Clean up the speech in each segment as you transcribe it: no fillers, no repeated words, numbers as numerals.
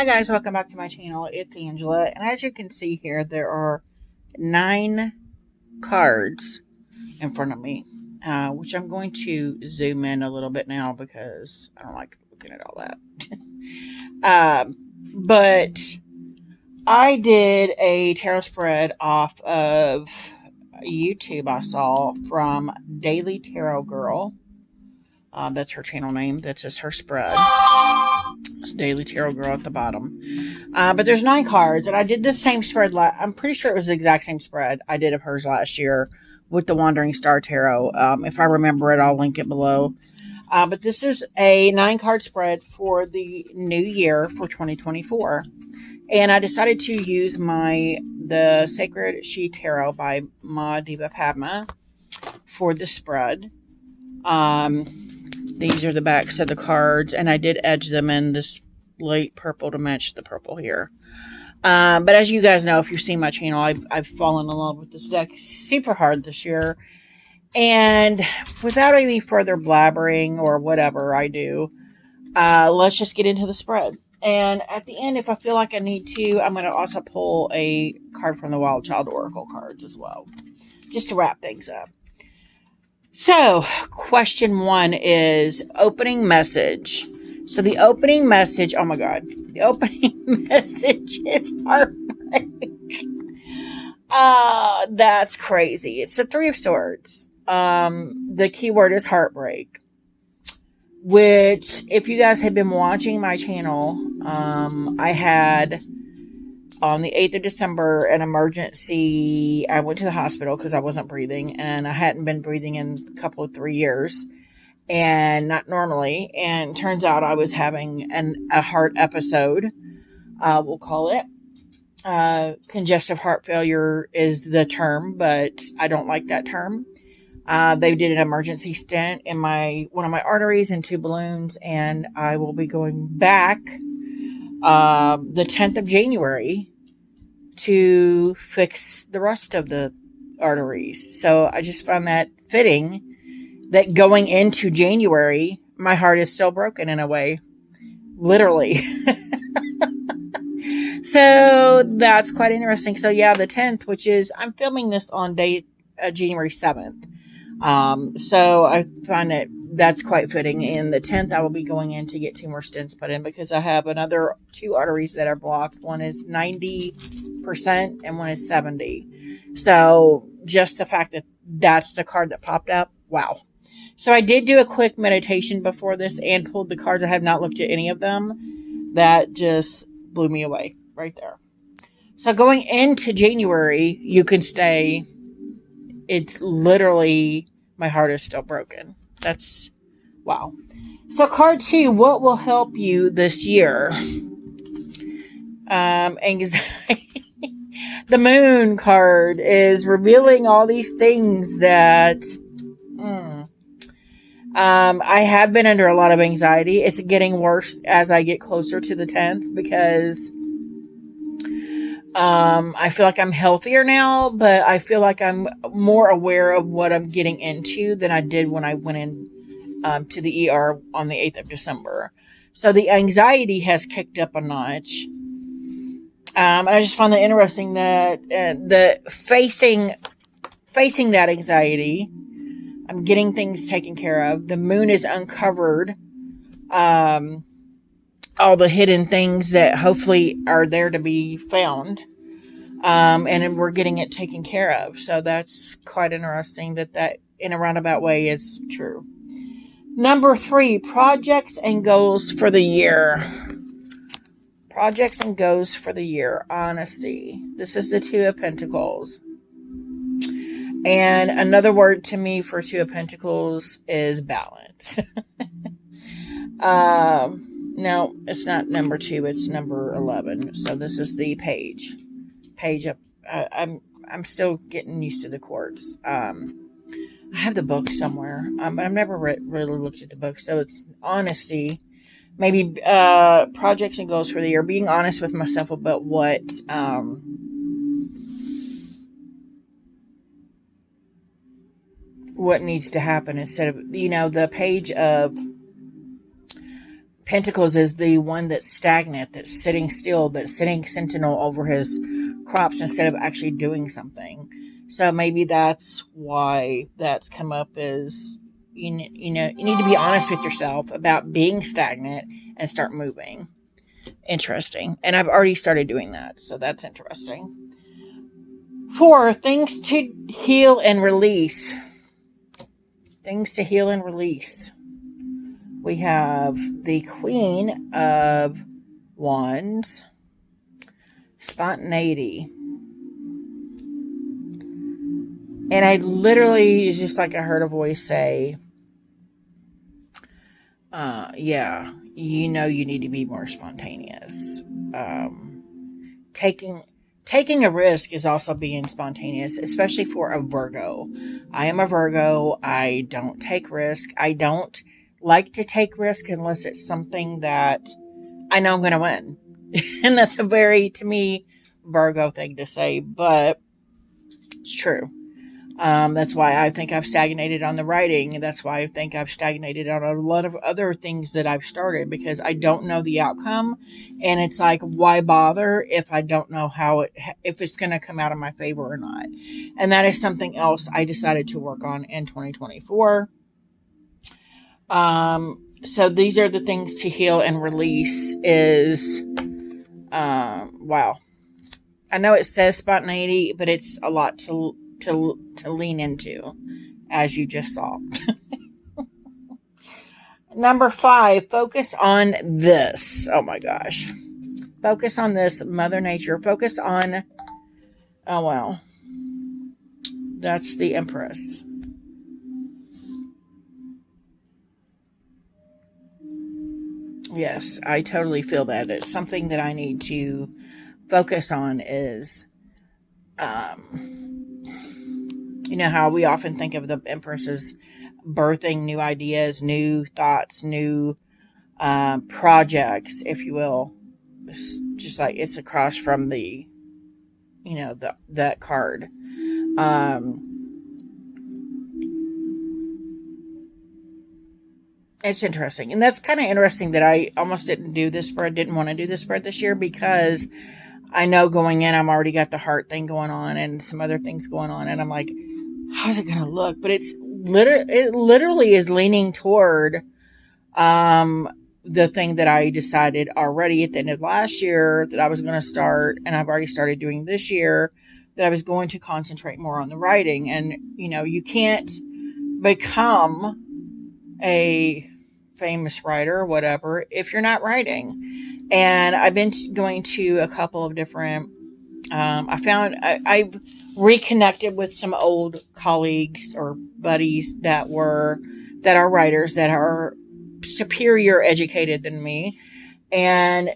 Hi guys, welcome back to my channel. It's Angela, and as you can see here, there are 9 cards in front of me, which I'm going to zoom in a little bit now because I don't like looking at all that. But I did a tarot spread off of YouTube I saw from Daily Tarot Girl. That's her channel name. That's just her spread. It's Daily Tarot Girl at the bottom. But there's 9 cards, and I did the same spread. I'm pretty sure it was the exact same spread I did of hers last year with the Wandering Star Tarot. If I remember it, I'll link it below. But this is a 9-card spread for the new year for 2024. And I decided to use the Sacred She Tarot by Ma Diva Padma for the spread. These are the backs of the cards, and I did edge them in this light purple to match the purple here. But as you guys know, if you've seen my channel, I've fallen in love with this deck super hard this year. And without any further blabbering or whatever I do, let's just get into the spread. And at the end, if I feel like I need to, I'm going to also pull a card from the Wild Child Oracle cards as well, just to wrap things up. So, question 1 is opening message. So the opening message, oh my God, the opening message is heartbreak. That's crazy. It's the 3 of Swords. The keyword is heartbreak, which if you guys had been watching my channel, I had on the 8th of December, an emergency. I went to the hospital because I wasn't breathing, and I hadn't been breathing in a couple of 3 years, and not normally. And turns out I was having a heart episode, we'll call it. Congestive heart failure is the term, but I don't like that term. They did an emergency stent in one of my arteries and 2 balloons, and I will be going back the 10th of January to fix the rest of the arteries. So I just found that fitting that going into January, my heart is still broken in a way. Literally. So that's quite interesting. So yeah, the 10th, which is, I'm filming this on January 7th. So I find that's quite fitting. And the 10th, I will be going in to get 2 more stents put in because I have another 2 arteries that are blocked. One is 90% and one is 70. So just the fact that that's the card that popped up. Wow. So I did do a quick meditation before this and pulled the cards. I have not looked at any of them. That just blew me away right there. So going into January, you can stay. It's literally, my heart is still broken. That's, wow. So card 2, what will help you this year? Anxiety. The Moon card is revealing all these things that I have been under a lot of anxiety. It's getting worse as I get closer to the 10th because I feel like I'm healthier now, but I feel like I'm more aware of what I'm getting into than I did when I went in to the ER on the 8th of December. So the anxiety has kicked up a notch. And I just found that interesting that facing that anxiety, I'm getting things taken care of. The moon is uncovered all the hidden things that hopefully are there to be found. And we're getting it taken care of. So that's quite interesting that in a roundabout way is true. Number 3, projects and goals for the year. Projects and goals for the year. Honesty. This is the 2 of Pentacles. And another word to me for 2 of Pentacles is balance. No, it's not number 2. It's number 11. So this is the page up. I'm still getting used to the quartz. I have the book somewhere, but I've never really looked at the book. So it's honesty, maybe projects and goals for the year. Being honest with myself about what needs to happen instead of the Pentacles is the one that's stagnant, that's sitting still, that's sitting sentinel over his crops instead of actually doing something. So maybe that's why that's come up is, you need to be honest with yourself about being stagnant and start moving. Interesting. And I've already started doing that, so that's interesting. 4, things to heal and release. Things to heal and release. We have the Queen of Wands, spontaneity. And I literally, it's just like I heard a voice say, yeah, you need to be more spontaneous. Taking a risk is also being spontaneous, especially for a Virgo. I am a Virgo. I don't take risk. I don't like to take risk unless it's something that I know I'm going to win. And that's a very, to me, Virgo thing to say, but it's true. That's why I think I've stagnated on the writing. That's why I think I've stagnated on a lot of other things that I've started, because I don't know the outcome. And it's like, why bother if I don't know if it's going to come out in my favor or not? And that is something else I decided to work on in 2024. So these are the things to heal and release is, wow. I know it says spontaneity, but it's a lot to lean into, as you just saw. Number 5, focus on this. Oh my gosh. Focus on this, Mother Nature. Focus on, oh well, that's the Empress. Yes, I totally feel that. It's something that I need to focus on is, you know how we often think of the Empress as birthing new ideas, new thoughts, new projects, if you will. It's just like it's across from the, that card. It's interesting. And that's kind of interesting that I almost didn't want to do this spread this year, because I know going in, I'm already got the heart thing going on and some other things going on. And I'm like, how's it going to look? But it literally is leaning toward, the thing that I decided already at the end of last year that I was going to start, and I've already started doing this year, that I was going to concentrate more on the writing. And, you can't become a famous writer or whatever if you're not writing. And I've been going to a couple of different, I've reconnected with some old colleagues or buddies that are writers, that are superior educated than me. And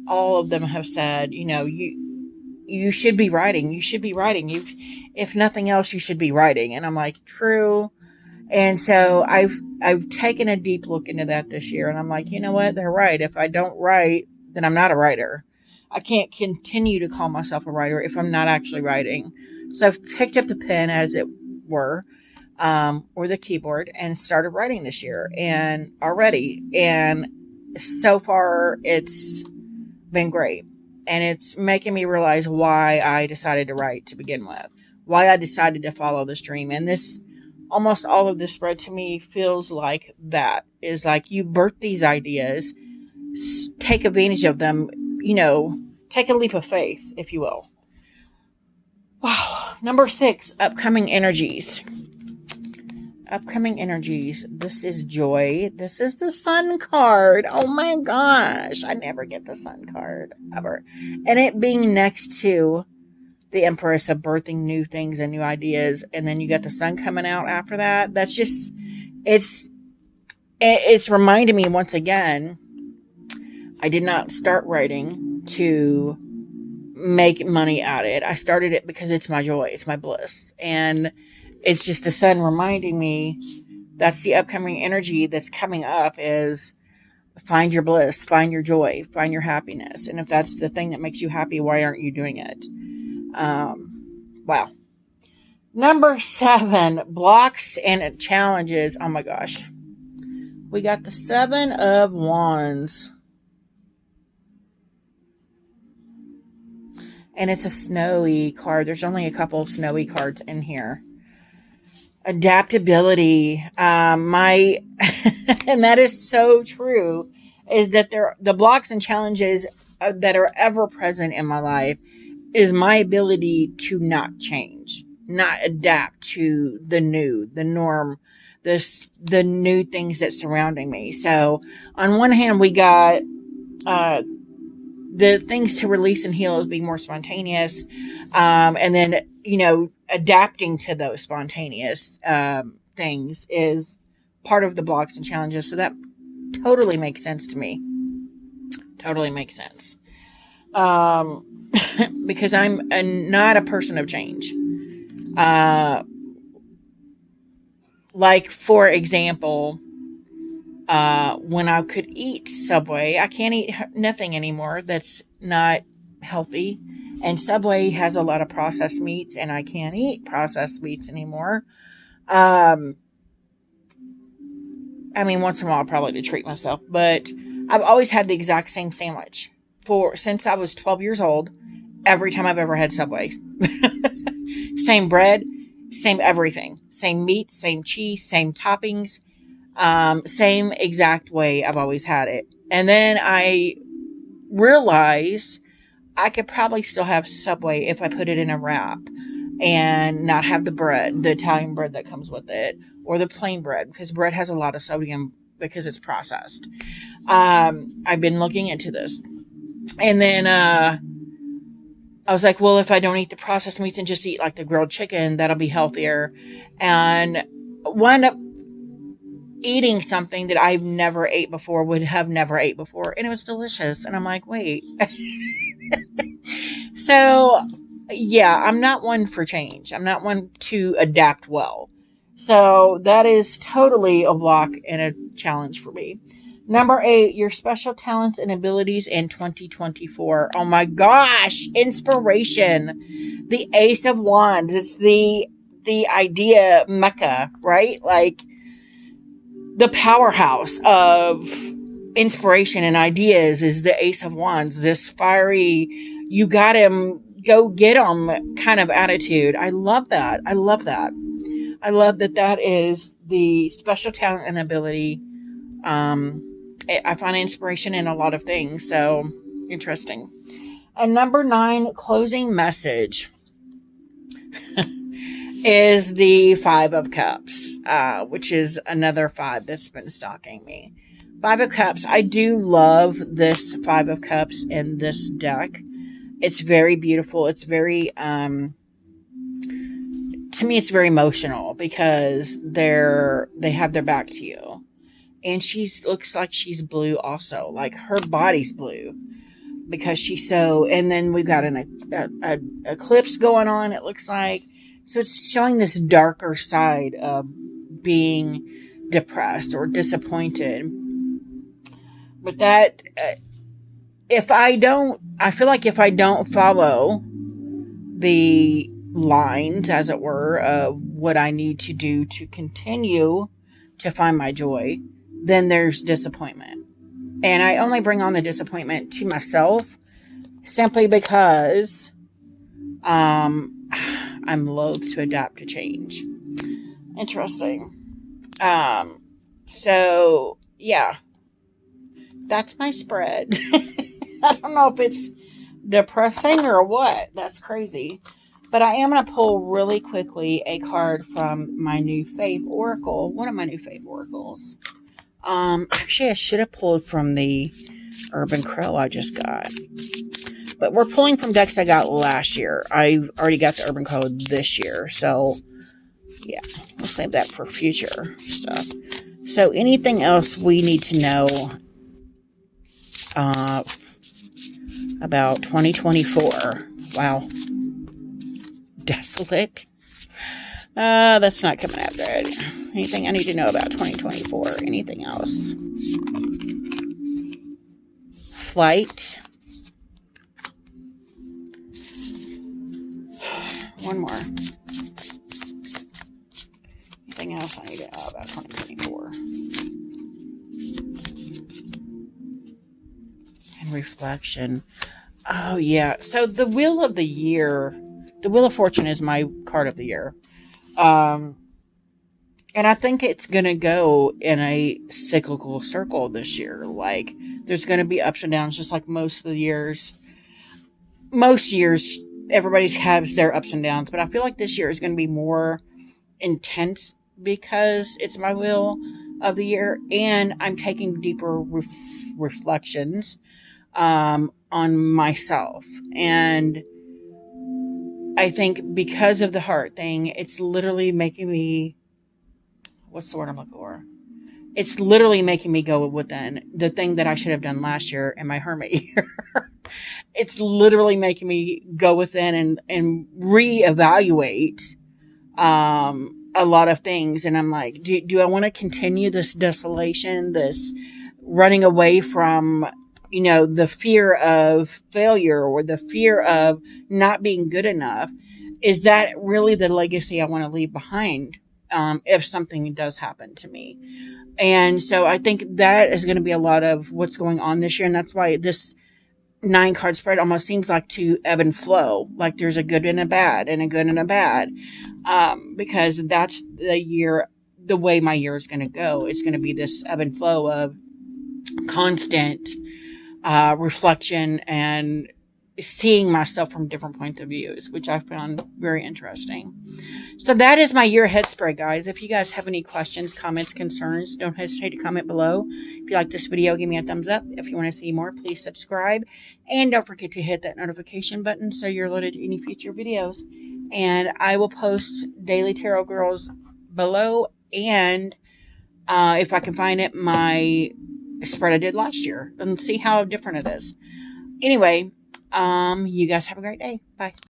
all of them have said, you should be writing. You should be writing. If nothing else, you should be writing. And I'm like, true. And so I've taken a deep look into that this year, and I'm like, you know what? They're right. If I don't write, then I'm not a writer. I can't continue to call myself a writer if I'm not actually writing. So I've picked up the pen, as it were, or the keyboard, and started writing this year and so far it's been great. And it's making me realize why I decided to write to begin with, why I decided to follow this dream. And almost all of this spread to me feels like that is like, you birth these ideas, take advantage of them, take a leap of faith, if you will. Wow. Number 6, upcoming energies. Upcoming energies. This is joy. This is the Sun card. Oh my gosh. I never get the Sun card ever. And it being next to the Empress of birthing new things and new ideas, and then you got the Sun coming out after that. That's just, it's reminding me once again, I did not start writing to make money at it. I started it because it's my joy, it's my bliss, and it's just the Sun reminding me that's the upcoming energy that's coming up, is find your bliss, find your joy, find your happiness. And if that's the thing that makes you happy, why aren't you doing it? Wow. Number 7, blocks and challenges. Oh my gosh. We got the Seven of Wands. And it's a snowy card. There's only a couple of snowy cards in here. Adaptability. My, and that is so true, is that the blocks and challenges that are ever present in my life is my ability to not change, not adapt to the new, the norm, the new things that's surrounding me. So on one hand, we got, the things to release and heal is being more spontaneous. And then, adapting to those spontaneous, things is part of the blocks and challenges. So that totally makes sense to me. Totally makes sense. Because I'm not a person of change. Like, for example, when I could eat Subway, I can't eat nothing anymore that's not healthy. And Subway has a lot of processed meats, and I can't eat processed meats anymore. I mean, once in a while, probably to treat myself, but I've always had the exact same sandwich since I was 12 years old. Every time I've ever had Subway, same bread, same everything, same meat, same cheese, same toppings, same exact way I've always had it. And then I realized I could probably still have Subway if I put it in a wrap and not have the bread, the Italian bread that comes with it, or the plain bread, because bread has a lot of sodium because it's processed. I've been looking into this. And then, I was like, well, if I don't eat the processed meats and just eat like the grilled chicken, that'll be healthier. And wound up eating something that I've never ate before, would have never ate before. And it was delicious. And I'm like, wait. So, yeah, I'm not one for change. I'm not one to adapt well. So that is totally a block and a challenge for me. Number 8, your special talents and abilities in 2024. Oh my gosh, inspiration. The Ace of Wands. It's the idea mecca, right? Like the powerhouse of inspiration and ideas is the Ace of Wands. This fiery, you got him, go get him kind of attitude. I love that. I love that. I love that that is the special talent and ability. I find inspiration in a lot of things. So interesting. And number 9, closing message is the 5 of Cups, which is another 5 that's been stalking me. 5 of Cups. I do love this 5 of Cups in this deck. It's very beautiful. It's very, to me, it's very emotional because they have their back to you. And she looks like she's blue also. Like her body's blue because she's so, and then we've got an eclipse going on, it looks like. So it's showing this darker side of being depressed or disappointed. But that, I feel like if I don't follow the lines, as it were, of what I need to do to continue to find my joy, then there's disappointment. And I only bring on the disappointment to myself simply because I'm loath to adapt to change. Interesting. So yeah, that's my spread. I don't know if it's depressing or what. That's crazy. But I am going to pull really quickly a card from my new fave oracle. One of my new fave oracles. Actually, I should have pulled from the Urban Crow I just got. But we're pulling from decks I got last year. I already got the Urban Crow this year. So, yeah, we'll save that for future stuff. So, anything else we need to know about 2024? Wow. Desolate. That's not coming out good. Anything I need to know about 2024? Anything else? Flight. One more. Anything else I need to know about 2024? reflection. Oh, yeah. So the Wheel of the Year, the Wheel of Fortune is my card of the year. Um, and I think it's going to go in a cyclical circle this year. Like, there's going to be ups and downs, just like most of the years. Most years, everybody has their ups and downs, but I feel like this year is going to be more intense because it's my Wheel of the Year, and I'm taking deeper reflections on myself. And I think because of the heart thing, it's literally making me, what's the word I'm looking for? It's literally making me go within the thing that I should have done last year in my hermit year. It's literally making me go within and reevaluate a lot of things. And I'm like, do I want to continue this desolation, this running away from, the fear of failure or the fear of not being good enough? Is that really the legacy I want to leave behind? If something does happen to me. And so I think that is going to be a lot of what's going on this year. And that's why this 9 card spread almost seems like to ebb and flow. Like there's a good and a bad and a good and a bad. Because that's the way my year is going to go. It's going to be this ebb and flow of constant reflection and seeing myself from different points of views, which I found very interesting. So that is my year ahead spread, guys. If you guys have any questions, comments, concerns, don't hesitate to comment below. If you like this video, give me a thumbs up. If you want to see more, please subscribe. And don't forget to hit that notification button so you're alerted to any future videos. And I will post Daily Tarot Girls below. And if I can find it, my spread I did last year. And see how different it is. Anyway, you guys have a great day. Bye.